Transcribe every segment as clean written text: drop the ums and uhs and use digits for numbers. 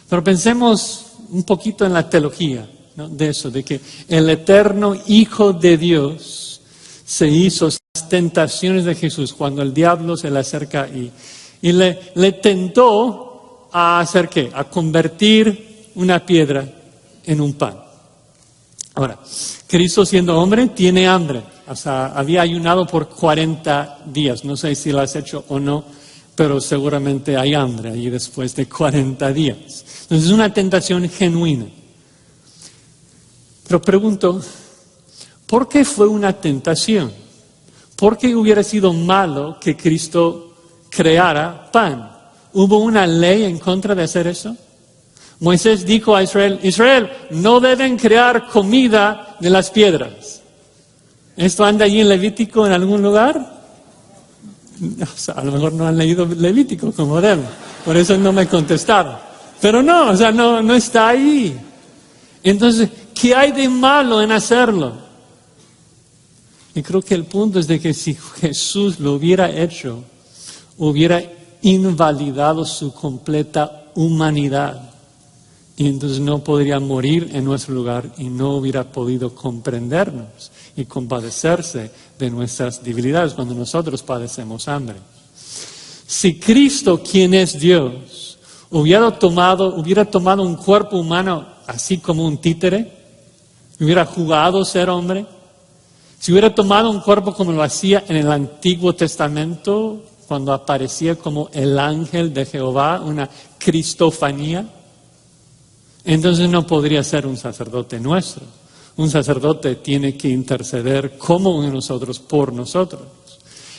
Pero pensemos un poquito en la teología, ¿no? De eso, de que el eterno Hijo de Dios se hizo las tentaciones de Jesús cuando el diablo se le acerca y le tentó a hacer ¿qué? A convertir una piedra en un pan. Ahora, Cristo siendo hombre tiene hambre. O sea, había ayunado por 40 días. No sé si lo has hecho o no, pero seguramente hay hambre ahí después de 40 días. Entonces es una tentación genuina. Pero pregunto, ¿por qué fue una tentación? ¿Por qué hubiera sido malo que Cristo creara pan? ¿Hubo una ley en contra de hacer eso? Moisés dijo a Israel, no deben crear comida de las piedras. ¿Esto anda allí en Levítico en algún lugar? O sea, a lo mejor no han leído Levítico como deben, por eso no me contestaron. Pero no, o sea, no está ahí. Entonces, ¿qué hay de malo en hacerlo? Y creo que el punto es de que si Jesús lo hubiera hecho, hubiera invalidado su completa humanidad. Y entonces no podría morir en nuestro lugar y no hubiera podido comprendernos y compadecerse de nuestras debilidades cuando nosotros padecemos hambre. Si Cristo, quien es Dios, hubiera tomado un cuerpo humano así como un títere, hubiera jugado ser hombre, si hubiera tomado un cuerpo como lo hacía en el Antiguo Testamento, cuando aparecía como el ángel de Jehová, una cristofanía, entonces no podría ser un sacerdote nuestro. Un sacerdote tiene que interceder como uno de nosotros por nosotros.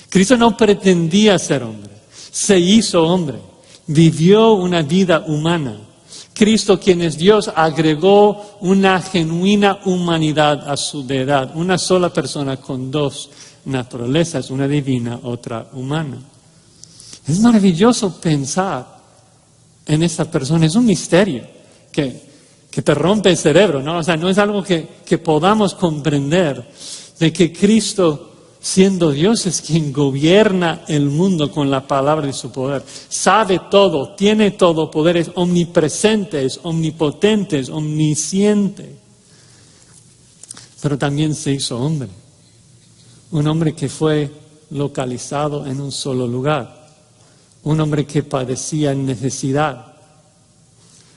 Cristo no pretendía ser hombre, se hizo hombre, vivió una vida humana. Cristo, quien es Dios, agregó una genuina humanidad a su deidad, una sola persona con dos naturalezas, una divina, otra humana. Es maravilloso pensar en esa persona, es un misterio que te rompe el cerebro, ¿no? O sea, no es algo que podamos comprender, de que Cristo, siendo Dios, es quien gobierna el mundo con la palabra de su poder. Sabe todo, tiene todo poder, es omnipresente, es omnipotente, es omnisciente. Pero también se hizo hombre. Un hombre que fue localizado en un solo lugar. Un hombre que padecía necesidad.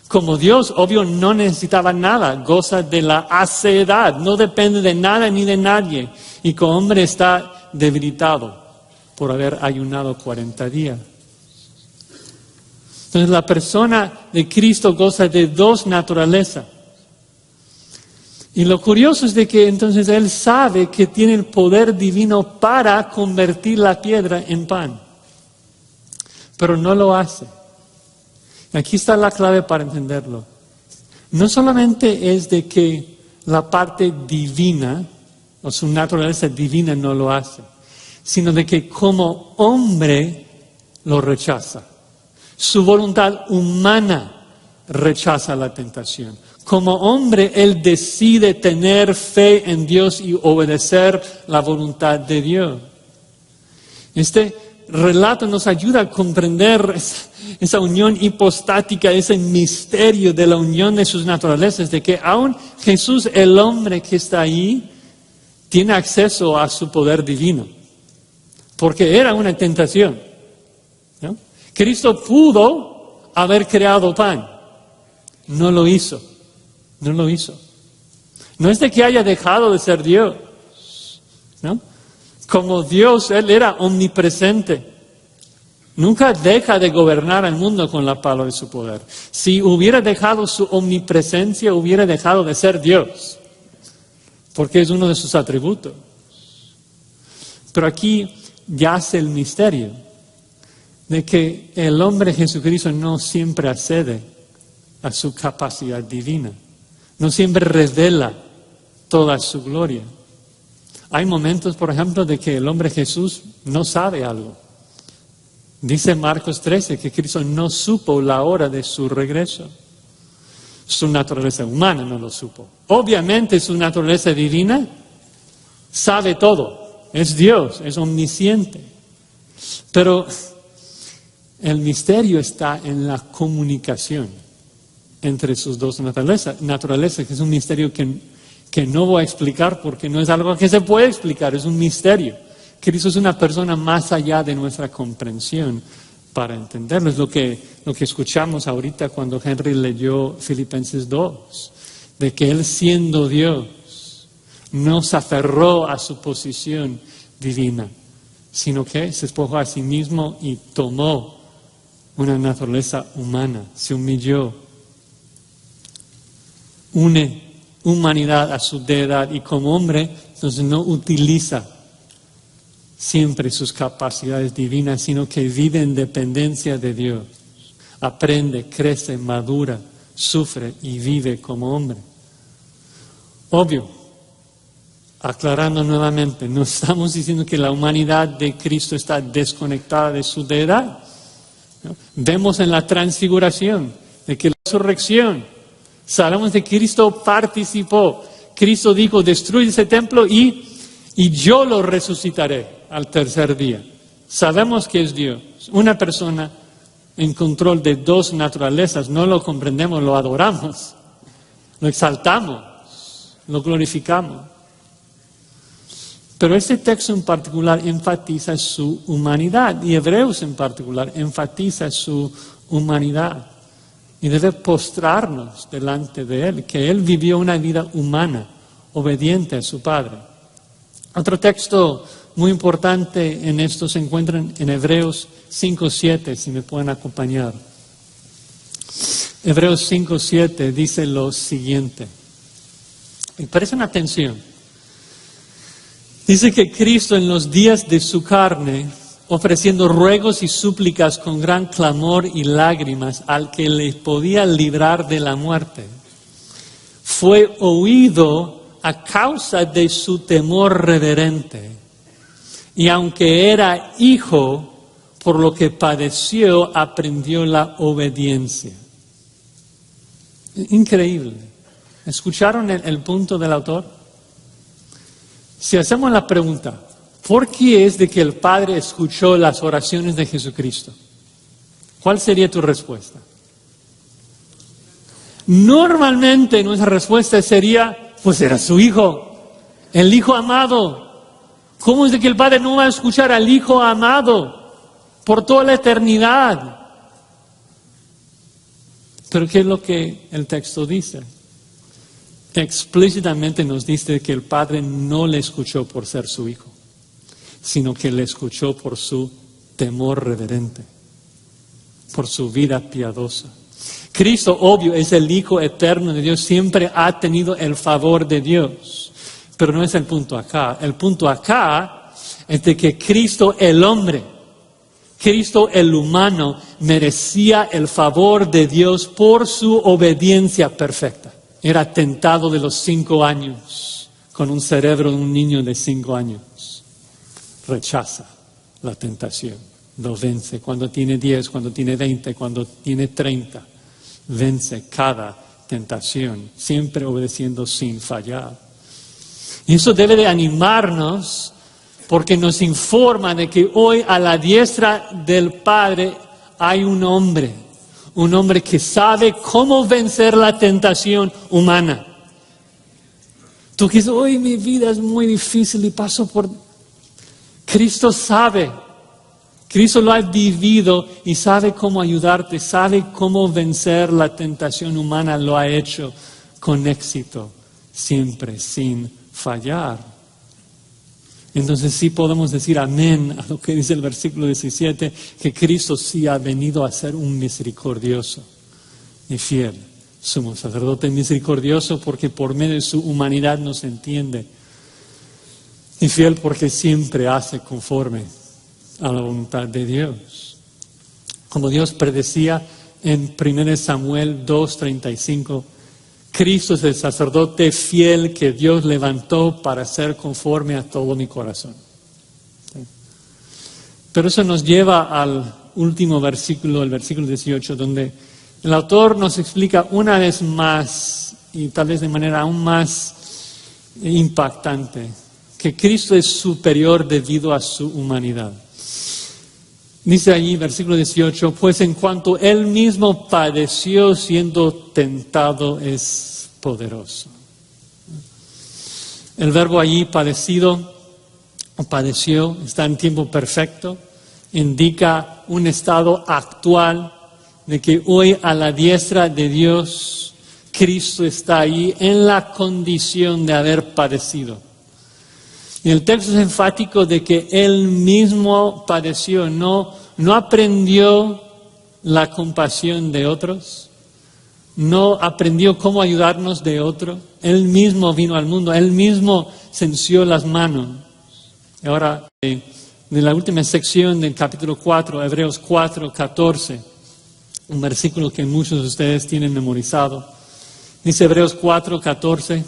Como Dios, obvio, no necesitaba nada, goza de la aseidad, no depende de nada ni de nadie. Y como hombre está debilitado por haber ayunado 40 días. Entonces la persona de Cristo goza de dos naturalezas. Y lo curioso es de que entonces Él sabe que tiene el poder divino para convertir la piedra en pan. Pero no lo hace. Aquí está la clave para entenderlo. No solamente es de que la parte divina, o su naturaleza divina no lo hace, sino de que como hombre lo rechaza. Su voluntad humana rechaza la tentación. Como hombre, Él decide tener fe en Dios y obedecer la voluntad de Dios. Este relato nos ayuda a comprender esa unión hipostática, ese misterio de la unión de sus naturalezas, de que aún Jesús, el hombre que está ahí, tiene acceso a su poder divino, porque era una tentación, ¿no? Cristo pudo haber creado pan, no lo hizo, no lo hizo. No es de que haya dejado de ser Dios, ¿no? Como Dios, Él era omnipresente. Nunca deja de gobernar al mundo con la palabra de su poder. Si hubiera dejado su omnipresencia, hubiera dejado de ser Dios, porque es uno de sus atributos. Pero aquí yace el misterio de que el hombre Jesucristo no siempre accede a su capacidad divina, no siempre revela toda su gloria. Hay momentos, por ejemplo, de que el hombre Jesús no sabe algo. Dice Marcos 13 que Cristo no supo la hora de su regreso. Su naturaleza humana no lo supo. Obviamente su naturaleza divina sabe todo. Es Dios, es omnisciente. Pero el misterio está en la comunicación. entre sus dos naturalezas, que es un misterio que no voy a explicar porque no es algo que se puede explicar, es un misterio. Cristo es una persona más allá de nuestra comprensión para entenderlo. Es lo que escuchamos ahorita cuando Henry leyó Filipenses 2, de que Él siendo Dios no se aferró a su posición divina, sino que se despojó a sí mismo y tomó una naturaleza humana, se humilló, une humanidad a su deidad y como hombre, entonces no utiliza siempre sus capacidades divinas, sino que vive en dependencia de Dios. Aprende, crece, madura, sufre y vive como hombre. Obvio, aclarando nuevamente, no estamos diciendo que la humanidad de Cristo está desconectada de su deidad. ¿No? Vemos en la transfiguración de que la resurrección, sabemos de que Cristo participó. Cristo dijo, destruye ese templo y yo lo resucitaré al tercer día. Sabemos que es Dios, una persona en control de dos naturalezas. No lo comprendemos, lo adoramos, lo exaltamos, lo glorificamos. Pero este texto en particular enfatiza su humanidad, y Hebreos en particular enfatiza su humanidad. Y debe postrarnos delante de Él, que Él vivió una vida humana, obediente a su Padre. Otro texto muy importante en esto se encuentra en Hebreos 5:7, si me pueden acompañar. Hebreos 5:7 dice lo siguiente. Y presten atención. Dice que Cristo en los días de su carne, ofreciendo ruegos y súplicas con gran clamor y lágrimas al que le podía librar de la muerte, fue oído a causa de su temor reverente. Y aunque era hijo, por lo que padeció, aprendió la obediencia. Increíble. ¿Escucharon el punto del autor? Si hacemos la pregunta, ¿por qué es de que el Padre escuchó las oraciones de Jesucristo? ¿Cuál sería tu respuesta? Normalmente nuestra respuesta sería, pues era su Hijo, el Hijo amado. ¿Cómo es de que el Padre no va a escuchar al Hijo amado por toda la eternidad? Pero ¿qué es lo que el texto dice? Explícitamente nos dice que el Padre no le escuchó por ser su Hijo, sino que le escuchó por su temor reverente, por su vida piadosa. Cristo, obvio, es el Hijo eterno de Dios, siempre ha tenido el favor de Dios. Pero no es el punto acá. El punto acá es de que Cristo, el hombre, Cristo, el humano, merecía el favor de Dios por su obediencia perfecta. Era tentado de los 5 años, con un cerebro de un niño de 5 años. Rechaza la tentación, lo vence. Cuando tiene 10, cuando tiene 20, cuando tiene 30, vence cada tentación, siempre obedeciendo sin fallar. Y eso debe de animarnos porque nos informa de que hoy a la diestra del Padre hay un hombre que sabe cómo vencer la tentación humana. Tú que dices, hoy mi vida es muy difícil y paso por... Cristo sabe, Cristo lo ha vivido y sabe cómo ayudarte, sabe cómo vencer la tentación humana, lo ha hecho con éxito, siempre sin fallar. Entonces sí podemos decir amén a lo que dice el versículo 17, que Cristo sí ha venido a ser un misericordioso y fiel sumo sacerdote misericordioso, porque por medio de su humanidad nos entiende, y fiel porque siempre hace conforme a la voluntad de Dios. Como Dios predecía en 1 Samuel 2:35, Cristo es el sacerdote fiel que Dios levantó para ser conforme a todo mi corazón. Pero eso nos lleva al último versículo, el versículo 18, donde el autor nos explica una vez más, y tal vez de manera aún más impactante, que Cristo es superior debido a su humanidad. Dice allí, versículo 18, pues en cuanto Él mismo padeció siendo tentado es poderoso. El verbo allí padecido o padeció está en tiempo perfecto, indica un estado actual de que hoy a la diestra de Dios Cristo está ahí en la condición de haber padecido. Y el texto es enfático de que Él mismo padeció, no aprendió la compasión de otros, no aprendió cómo ayudarnos de otro. Él mismo vino al mundo, Él mismo se ensució las manos. Y ahora, en la última sección del capítulo 4, Hebreos 4, 14, un versículo que muchos de ustedes tienen memorizado. Dice Hebreos 4, 14.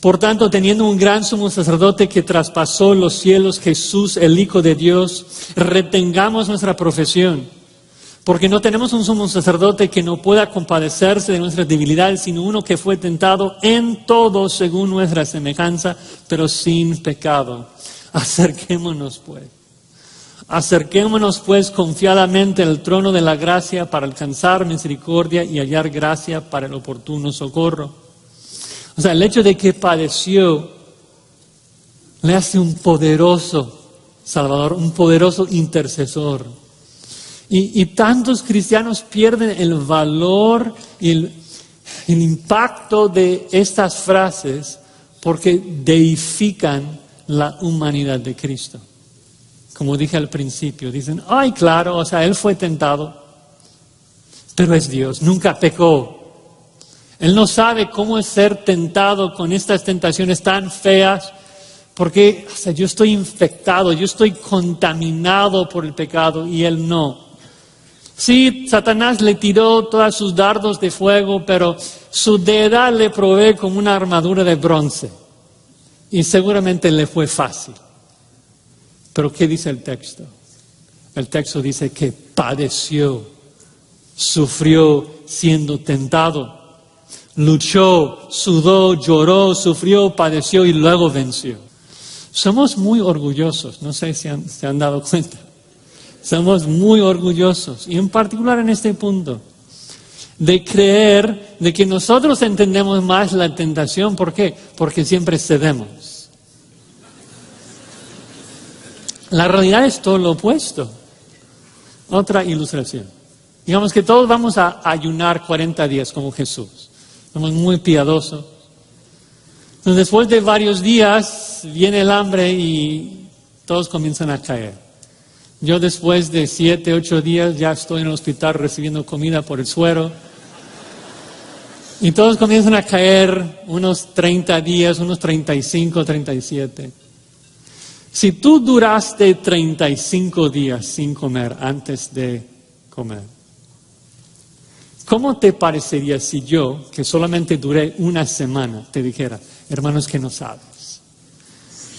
Por tanto, teniendo un gran sumo sacerdote que traspasó los cielos, Jesús, el Hijo de Dios, retengamos nuestra profesión. Porque no tenemos un sumo sacerdote que no pueda compadecerse de nuestras debilidades, sino uno que fue tentado en todo según nuestra semejanza, pero sin pecado. Acerquémonos pues confiadamente al trono de la gracia para alcanzar misericordia y hallar gracia para el oportuno socorro. O sea, el hecho de que padeció le hace un poderoso Salvador, un poderoso intercesor. Y tantos cristianos pierden el valor y el impacto de estas frases porque deifican la humanidad de Cristo. Como dije al principio, dicen, ay, claro, o sea, Él fue tentado, pero es Dios, nunca pecó. Él no sabe cómo es ser tentado con estas tentaciones tan feas, porque o sea, yo estoy infectado, yo estoy contaminado por el pecado y Él no. Sí, Satanás le tiró todos sus dardos de fuego, pero su deidad le provee como una armadura de bronce. Y seguramente le fue fácil. Pero ¿qué dice el texto? El texto dice que padeció, sufrió siendo tentado. Luchó, sudó, lloró, sufrió, padeció y luego venció. Somos muy orgullosos, no sé si se han dado cuenta. Somos muy orgullosos, y en particular en este punto, de creer de que nosotros entendemos más la tentación. ¿Por qué? Porque siempre cedemos. La realidad es todo lo opuesto. Otra ilustración. Digamos que todos vamos a ayunar 40 días como Jesús. Somos muy piadosos. Entonces, después de varios días viene el hambre y todos comienzan a caer. Yo después de 7, 8 días ya estoy en el hospital recibiendo comida por el suero. Y todos comienzan a caer unos 30 días, unos 35, 37. Si tú duraste 35 días sin comer antes de comer, ¿cómo te parecería si yo, que solamente duré una semana, te dijera, hermanos, que no sabes?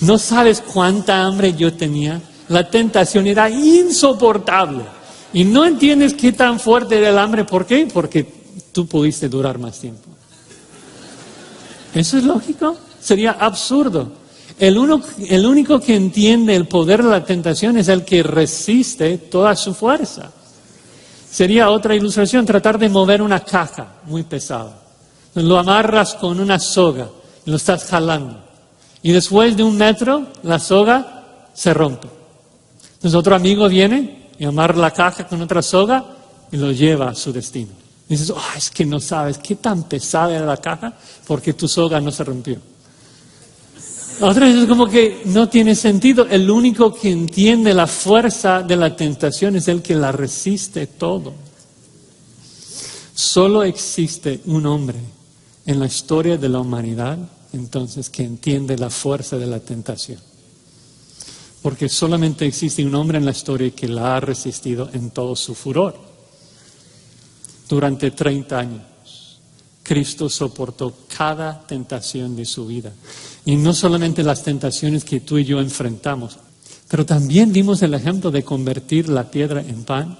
¿No sabes cuánta hambre yo tenía? La tentación era insoportable. Y no entiendes qué tan fuerte era el hambre. ¿Por qué? Porque tú pudiste durar más tiempo. ¿Eso es lógico? Sería absurdo. El único que entiende el poder de la tentación es el que resiste toda su fuerza. Sería otra ilustración, tratar de mover una caja muy pesada. Lo amarras con una soga y lo estás jalando. Y después de 1 metro, la soga se rompe. Entonces otro amigo viene y amarra la caja con otra soga y lo lleva a su destino. Y dices, es que no sabes qué tan pesada era la caja porque tu soga no se rompió. Otra vez es como que no tiene sentido. El único que entiende la fuerza de la tentación es el que la resiste todo. Solo existe un hombre en la historia de la humanidad, entonces, que entiende la fuerza de la tentación. Porque solamente existe un hombre en la historia que la ha resistido en todo su furor. Durante 30 años, Cristo soportó cada tentación de su vida. Y no solamente las tentaciones que tú y yo enfrentamos, pero también vimos el ejemplo de convertir la piedra en pan.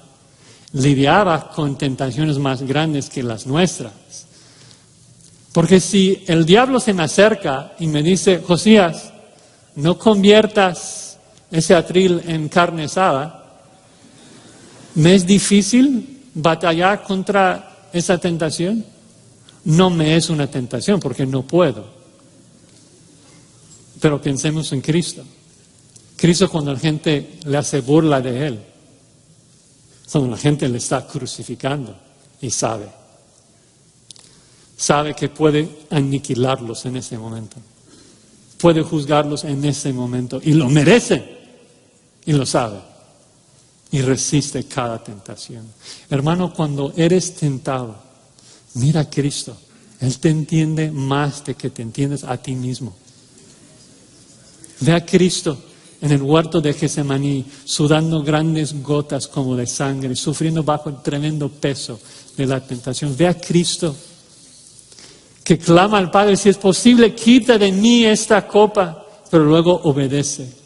Lidiaba con tentaciones más grandes que las nuestras. Porque si el diablo se me acerca y me dice, Josías, no conviertas ese atril en carne asada, ¿Me es difícil batallar contra esa tentación? No me es una tentación porque no puedo. Pero pensemos en Cristo. Cristo, cuando la gente le hace burla de Él, cuando la gente le está crucificando y sabe que puede aniquilarlos en ese momento, puede juzgarlos en ese momento y lo merece y lo sabe y resiste cada tentación. Hermano, cuando eres tentado, mira a Cristo. Él te entiende más de que te entiendes a ti mismo. Ve a Cristo en el huerto de Getsemaní, sudando grandes gotas como de sangre, sufriendo bajo el tremendo peso de la tentación. Ve a Cristo que clama al Padre, si es posible, quita de mí esta copa, pero luego obedece.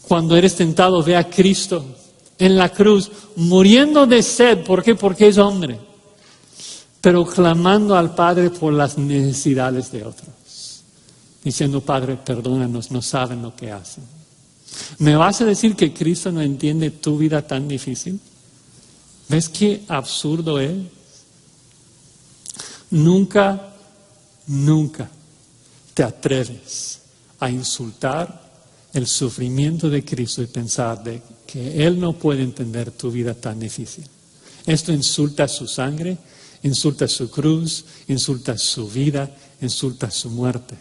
Cuando eres tentado, ve a Cristo en la cruz, muriendo de sed. ¿Por qué? Porque es hombre, pero clamando al Padre por las necesidades de otros. Diciendo, Padre, perdónanos, no saben lo que hacen. ¿Me vas a decir que Cristo no entiende tu vida tan difícil? ¿Ves qué absurdo es? Nunca te atreves a insultar el sufrimiento de Cristo y pensar de que Él no puede entender tu vida tan difícil. Esto insulta su sangre, insulta su cruz, insulta su vida, insulta su muerte.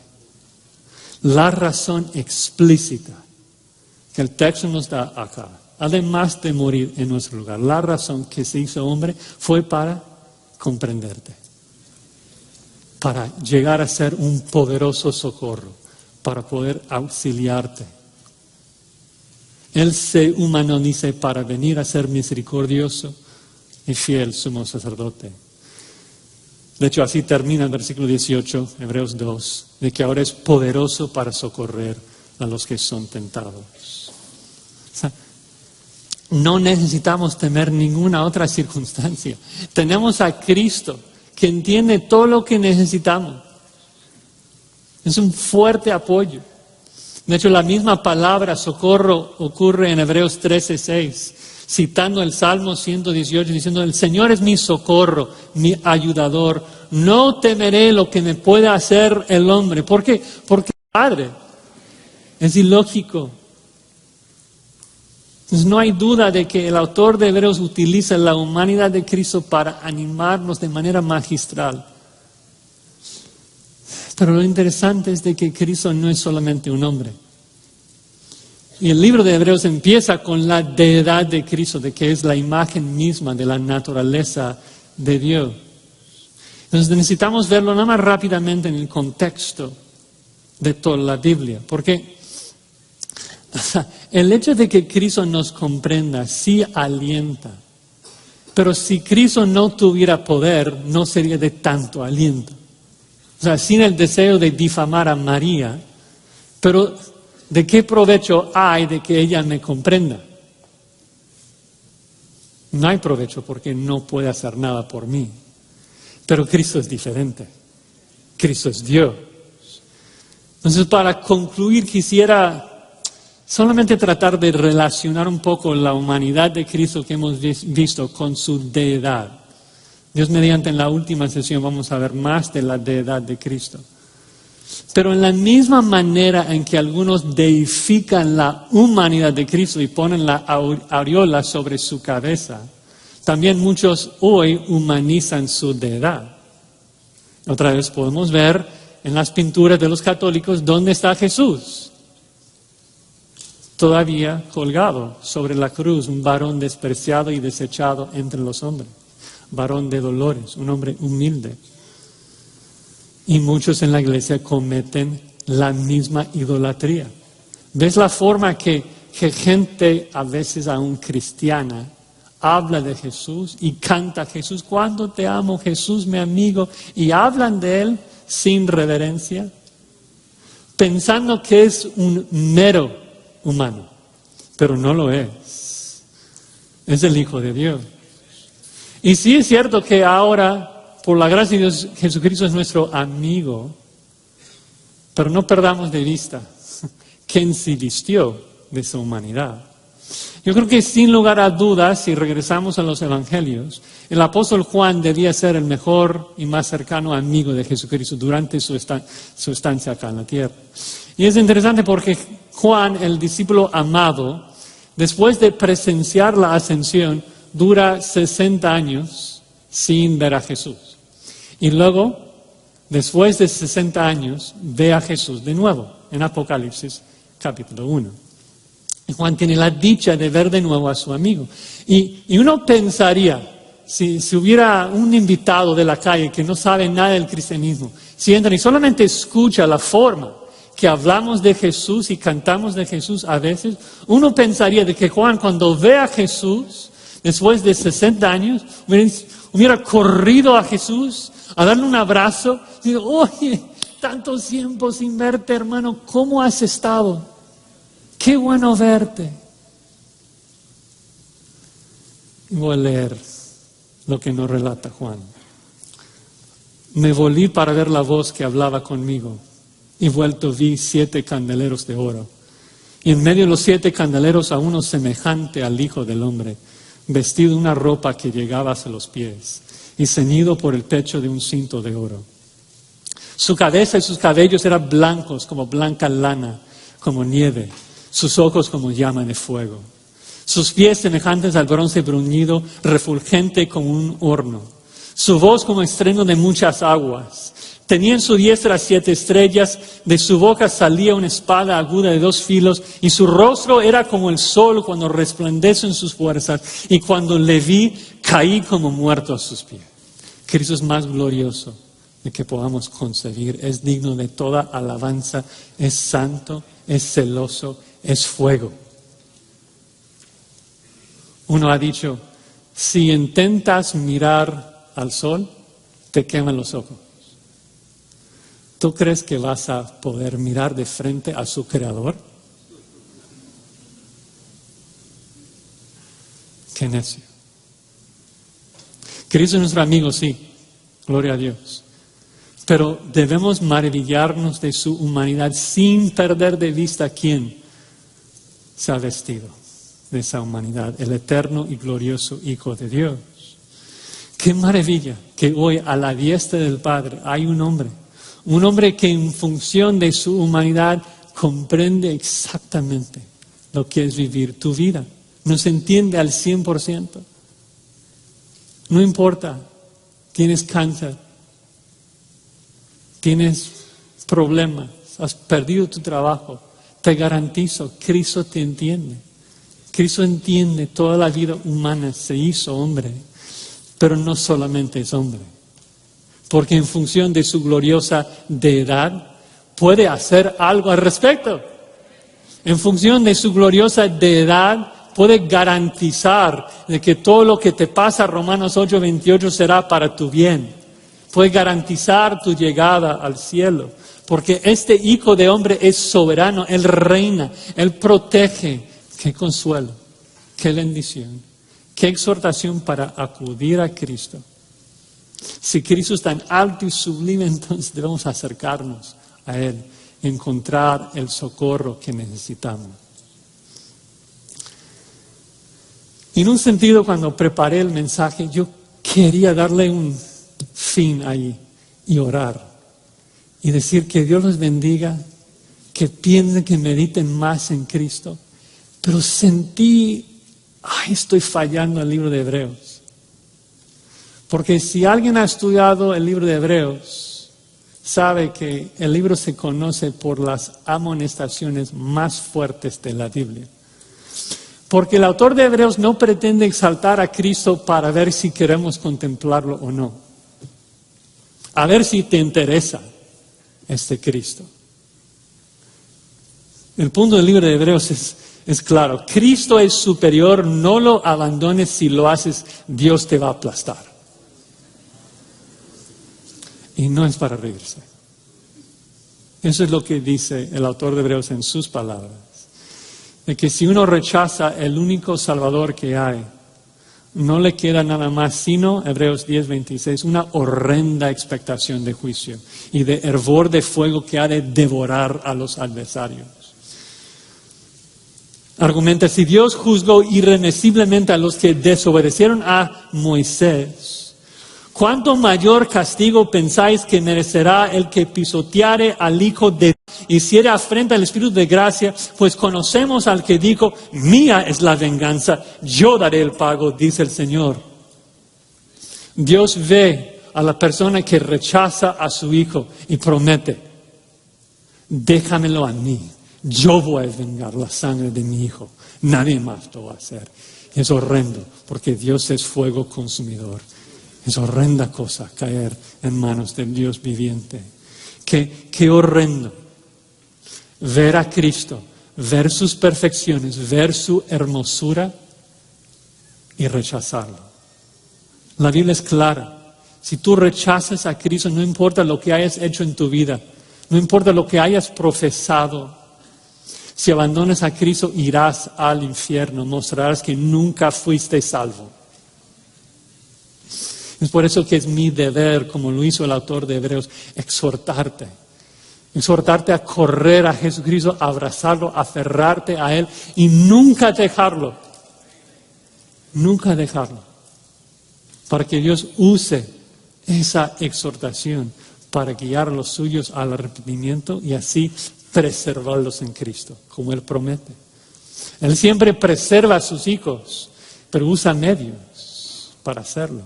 La razón explícita que el texto nos da acá, además de morir en nuestro lugar, la razón que se hizo hombre fue para comprenderte, para llegar a ser un poderoso socorro, para poder auxiliarte. Él se humaniza para venir a ser misericordioso y fiel sumo sacerdote. De hecho, así termina el versículo 18, Hebreos 2, de que ahora es poderoso para socorrer a los que son tentados. O sea, no necesitamos temer ninguna otra circunstancia. Tenemos a Cristo que entiende todo lo que necesitamos. Es un fuerte apoyo. De hecho, la misma palabra socorro ocurre en Hebreos 13:6. Citando el Salmo 118, diciendo, el Señor es mi socorro, mi ayudador, no temeré lo que me pueda hacer el hombre. ¿Por qué? Porque Padre, es ilógico. Entonces no hay duda de que el autor de Hebreos utiliza la humanidad de Cristo para animarnos de manera magistral. Pero lo interesante es de que Cristo no es solamente un hombre. Y el libro de Hebreos empieza con la deidad de Cristo, de que es la imagen misma de la naturaleza de Dios. Entonces necesitamos verlo nada más rápidamente en el contexto de toda la Biblia. Porque el hecho de que Cristo nos comprenda sí alienta. Pero si Cristo no tuviera poder, no sería de tanto aliento. O sea, sin el deseo de difamar a María, pero ¿de qué provecho hay de que ella me comprenda? No hay provecho porque no puede hacer nada por mí. Pero Cristo es diferente. Cristo es Dios. Entonces, para concluir, quisiera solamente tratar de relacionar un poco la humanidad de Cristo que hemos visto con su deidad. Dios mediante, en la última sesión vamos a ver más de la deidad de Cristo. Pero en la misma manera en que algunos deifican la humanidad de Cristo y ponen la aureola sobre su cabeza, también muchos hoy humanizan su deidad. Otra vez podemos ver en las pinturas de los católicos dónde está Jesús. Todavía colgado sobre la cruz, un varón despreciado y desechado entre los hombres, varón de dolores, un hombre humilde. Y muchos en la iglesia cometen la misma idolatría. ¿Ves la forma que gente, a veces aún cristiana, habla de Jesús y canta a Jesús? ¿Cuánto te amo, Jesús, mi amigo? Y hablan de Él sin reverencia, pensando que es un mero humano, pero no lo es. Es el Hijo de Dios. Y sí es cierto que ahora, por la gracia de Dios, Jesucristo es nuestro amigo, pero no perdamos de vista que Él se vistió de su humanidad. Yo creo que sin lugar a dudas, si regresamos a los evangelios, el apóstol Juan debía ser el mejor y más cercano amigo de Jesucristo durante su estancia acá en la tierra. Y es interesante porque Juan, el discípulo amado, después de presenciar la ascensión, dura 60 años sin ver a Jesús. Y luego, después de 60 años, ve a Jesús de nuevo en Apocalipsis capítulo 1. Y Juan tiene la dicha de ver de nuevo a su amigo. Y uno pensaría, si hubiera un invitado de la calle que no sabe nada del cristianismo, si entra y solamente escucha la forma que hablamos de Jesús y cantamos de Jesús a veces, uno pensaría de que Juan, cuando ve a Jesús, después de 60 años, hubiera corrido a Jesús a darle un abrazo y dice, oye, tanto tiempo sin verte, hermano, ¿cómo has estado? Qué bueno verte. Voy a leer lo que nos relata Juan. Me volví para ver la voz que hablaba conmigo y vuelto vi 7 candeleros de oro. Y en medio de los 7 candeleros a uno semejante al Hijo del Hombre, vestido de una ropa que llegaba hasta los pies y ceñido por el pecho de un cinto de oro. Su cabeza y sus cabellos eran blancos como blanca lana, como nieve. Sus ojos como llama de fuego. Sus pies semejantes al bronce bruñido, refulgente como un horno. Su voz como estruendo de muchas aguas. Tenía en su diestra 7 estrellas, de su boca salía una espada aguda de 2 filos, y su rostro era como el sol cuando resplandece en sus fuerzas, y cuando le vi, caí como muerto a sus pies. Cristo es más glorioso de que podamos concebir, es digno de toda alabanza, es santo, es celoso, es fuego. Uno ha dicho, si intentas mirar al sol, te queman los ojos. ¿Tú crees que vas a poder mirar de frente a su creador? Qué necio. Cristo es nuestro amigo, sí, gloria a Dios. Pero debemos maravillarnos de su humanidad sin perder de vista quién se ha vestido de esa humanidad, el eterno y glorioso Hijo de Dios. Qué maravilla que hoy a la diestra del Padre hay un hombre que en función de su humanidad comprende exactamente lo que es vivir tu vida. Nos entiende al 100%. No importa, tienes cáncer, tienes problemas, has perdido tu trabajo. Te garantizo, Cristo te entiende. Cristo entiende toda la vida humana, se hizo hombre, pero no solamente es hombre. Porque en función de su gloriosa deidad, puede hacer algo al respecto. En función de su gloriosa deidad, puede garantizar de que todo lo que te pasa, Romanos 8:28, será para tu bien. Puede garantizar tu llegada al cielo. Porque este Hijo de Hombre es soberano, Él reina, Él protege. Qué consuelo, qué bendición, qué exhortación para acudir a Cristo. Si Cristo es tan alto y sublime, entonces debemos acercarnos a Él, encontrar el socorro que necesitamos. Y en un sentido, cuando preparé el mensaje, yo quería darle un fin ahí y orar. Y decir que Dios los bendiga, que piensen, que mediten más en Cristo. Pero sentí, estoy fallando en el libro de Hebreos. Porque si alguien ha estudiado el libro de Hebreos, sabe que el libro se conoce por las amonestaciones más fuertes de la Biblia. Porque el autor de Hebreos no pretende exaltar a Cristo para ver si queremos contemplarlo o no. A ver si te interesa este Cristo. El punto del libro de Hebreos es claro. Cristo es superior, no lo abandones. Si lo haces, Dios te va a aplastar. Y no es para reírse. Eso es lo que dice el autor de Hebreos en sus palabras. De que si uno rechaza el único Salvador que hay, no le queda nada más sino, Hebreos 10:26, una horrenda expectación de juicio y de hervor de fuego que ha de devorar a los adversarios. Argumenta, si Dios juzgó irremisiblemente a los que desobedecieron a Moisés, ¿cuánto mayor castigo pensáis que merecerá el que pisoteare al Hijo de Dios, hiciere afrenta al Espíritu de gracia? Pues conocemos al que dijo, mía es la venganza, yo daré el pago, dice el Señor. Dios ve a la persona que rechaza a su Hijo y promete, déjamelo a mí. Yo voy a vengar la sangre de mi Hijo. Nadie más lo va a hacer. Es horrendo, porque Dios es fuego consumidor. Es horrenda cosa caer en manos del Dios viviente. Qué horrendo ver a Cristo, ver sus perfecciones, ver su hermosura y rechazarlo. La Biblia es clara. Si tú rechazas a Cristo, no importa lo que hayas hecho en tu vida, no importa lo que hayas profesado, si abandonas a Cristo, irás al infierno, mostrarás que nunca fuiste salvo. Es por eso que es mi deber, como lo hizo el autor de Hebreos, exhortarte a correr a Jesucristo, abrazarlo, aferrarte a Él y nunca dejarlo. Nunca dejarlo. Para que Dios use esa exhortación para guiar a los suyos al arrepentimiento y así preservarlos en Cristo, como Él promete. Él siempre preserva a sus hijos, pero usa medios para hacerlo.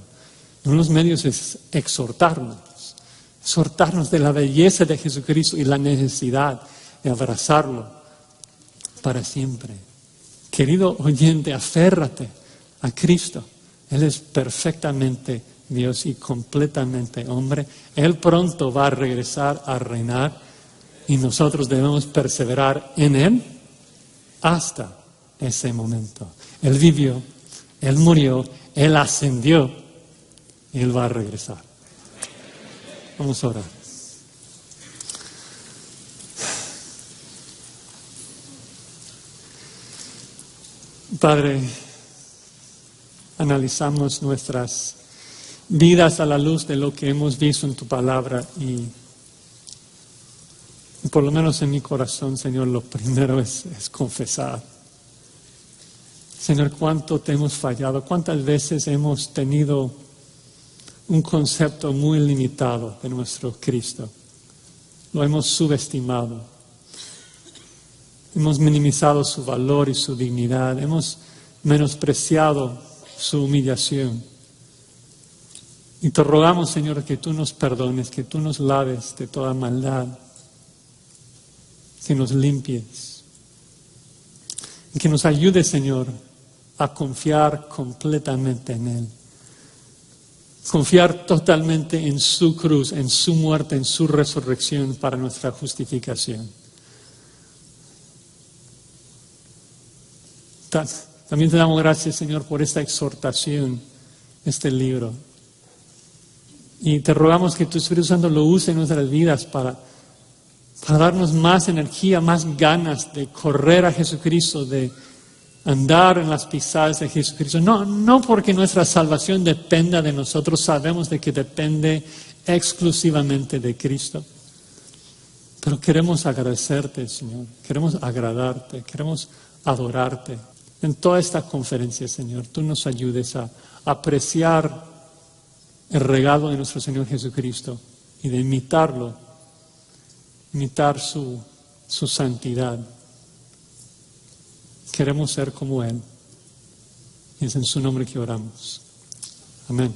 Uno de los medios es exhortarnos de la belleza de Jesucristo y la necesidad de abrazarlo para siempre. Querido oyente, aférrate a Cristo. Él es perfectamente Dios y completamente hombre. Él pronto va a regresar a reinar. Y nosotros debemos perseverar en Él hasta ese momento. Él vivió, Él murió, Él ascendió y Él va a regresar. Vamos a orar. Padre, analizamos nuestras vidas a la luz de lo que hemos visto en tu palabra y por lo menos en mi corazón, Señor, lo primero es confesar. Señor, cuánto te hemos fallado, cuántas veces hemos tenido un concepto muy limitado de nuestro Cristo. Lo hemos subestimado. Hemos minimizado su valor y su dignidad. Hemos menospreciado su humillación. Y te rogamos, Señor, que tú nos perdones, que tú nos laves de toda maldad. Que nos limpies y que nos ayudes, Señor, a confiar completamente en Él. Confiar totalmente en su cruz, en su muerte, en su resurrección para nuestra justificación. También te damos gracias, Señor, por esta exhortación, este libro. Y te rogamos que tu Espíritu Santo lo use en nuestras vidas para darnos más energía, más ganas de correr a Jesucristo, de andar en las pisadas de Jesucristo. No porque nuestra salvación dependa de nosotros, sabemos de que depende exclusivamente de Cristo. Pero queremos agradecerte, Señor, queremos agradarte, queremos adorarte. En toda esta conferencia, Señor, tú nos ayudes a apreciar el regalo de nuestro Señor Jesucristo y de imitar su santidad. Queremos ser como Él. Y es en su nombre que oramos. Amén.